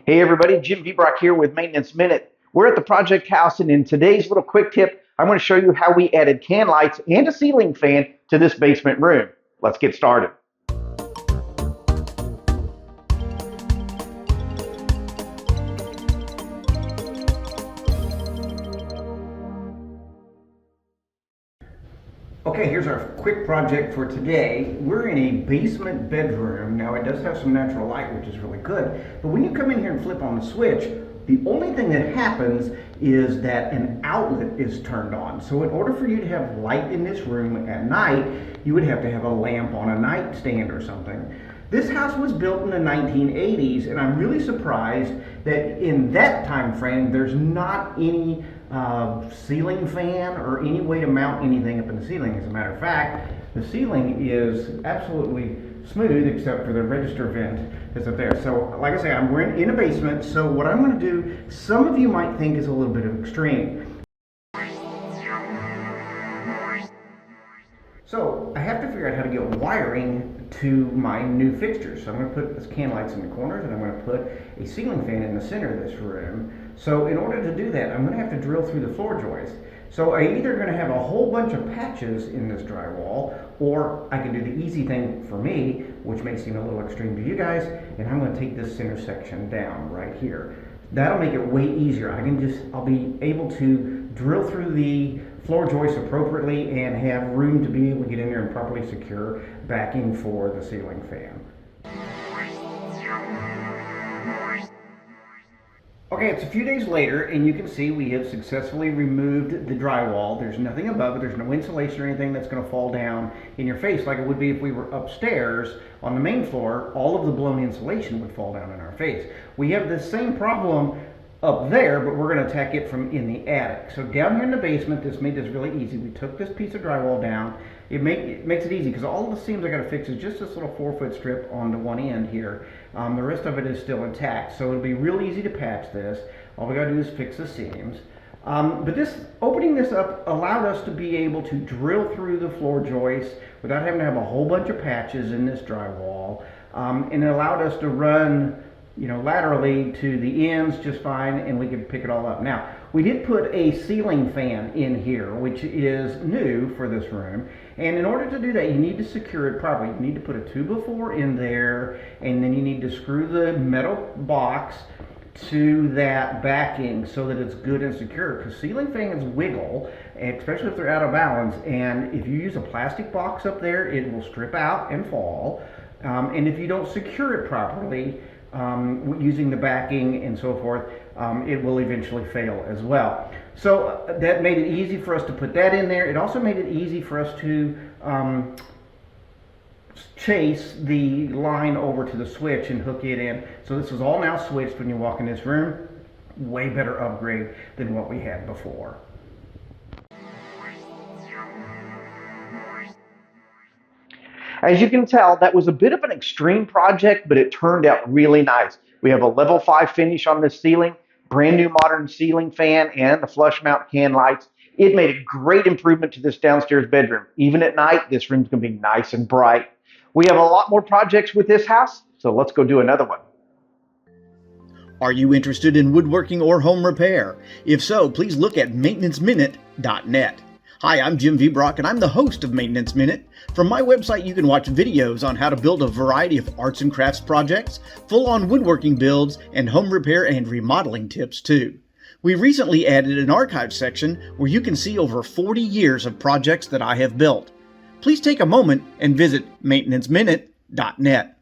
Hey everybody, Jim Viebrock here with Maintenance Minute. We're at the project house, and in today's little quick tip, I'm going to show you how we added can lights and a ceiling fan to this basement room. Let's get started. Okay, here's our quick project for today. We're in a basement bedroom. Now it does have some natural light, which is really good, but when you come in here and flip on the switch, the only thing that happens is that an outlet is turned on. So in order for you to have light in this room at night, you would have to have a lamp on a nightstand or something. This house was built in the 1980s, and I'm really surprised that in that time frame there's not any ceiling fan or any way to mount anything up in the ceiling. As a matter of fact, the ceiling is absolutely smooth except for the register vent that's up there. So like I say, we're in a basement, so what I'm going to do, some of you might think is a little bit of extreme. So I have to figure out how to get wiring to my new fixtures. So I'm going to put these can lights in the corners, and I'm going to put a ceiling fan in the center of this room. So in order to do that, I'm going to have to drill through the floor joist. So I'm either going to have a whole bunch of patches in this drywall, or I can do the easy thing for me, which may seem a little extreme to you guys, and I'm going to take this center section down right here. That'll make it way easier. I'll be able to drill through the floor joists appropriately and have room to be able to get in there and properly secure backing for the ceiling fan. Okay, it's a few days later, and you can see we have successfully removed the drywall. There's nothing above it. There's no insulation or anything that's going to fall down in your face like it would be if we were upstairs on the main floor. All of the blown insulation would fall down in our face. We have the same problem up there, but we're going to attack it from in the attic. So down here in the basement, this made this really easy. We took this piece of drywall down. It makes it easy because all of the seams I got to fix is just this little 4-foot strip on the one end here. The rest of it is still intact, so it'll be real easy to patch this. All we got to do is fix the seams. But opening this up allowed us to be able to drill through the floor joists without having to have a whole bunch of patches in this drywall, and it allowed us to run laterally to the ends just fine, and we could pick it all up. Now, we did put a ceiling fan in here, which is new for this room, and in order to do that, you need to secure it properly. You need to put a 2x4 in there, and then you need to screw the metal box to that backing so that it's good and secure, because ceiling fans wiggle, especially if they're out of balance, and if you use a plastic box up there, it will strip out and fall, and if you don't secure it properly, using the backing and so forth, it will eventually fail as well. So that made it easy for us to put that in there. It also made it easy for us to chase the line over to the switch and hook it in. So this is all now switched when you walk in this room. Way better upgrade than what we had before. As you can tell, that was a bit of an extreme project, but it turned out really nice. We have a level 5 finish on this ceiling, brand new modern ceiling fan, and the flush mount can lights. It made a great improvement to this downstairs bedroom. Even at night, this room's going to be nice and bright. We have a lot more projects with this house, so let's go do another one. Are you interested in woodworking or home repair? If so, please look at maintenanceminute.net. Hi, I'm Jim Viebrock, and I'm the host of Maintenance Minute. From my website, you can watch videos on how to build a variety of arts and crafts projects, full-on woodworking builds, and home repair and remodeling tips, too. We recently added an archive section where you can see over 40 years of projects that I have built. Please take a moment and visit maintenanceminute.net.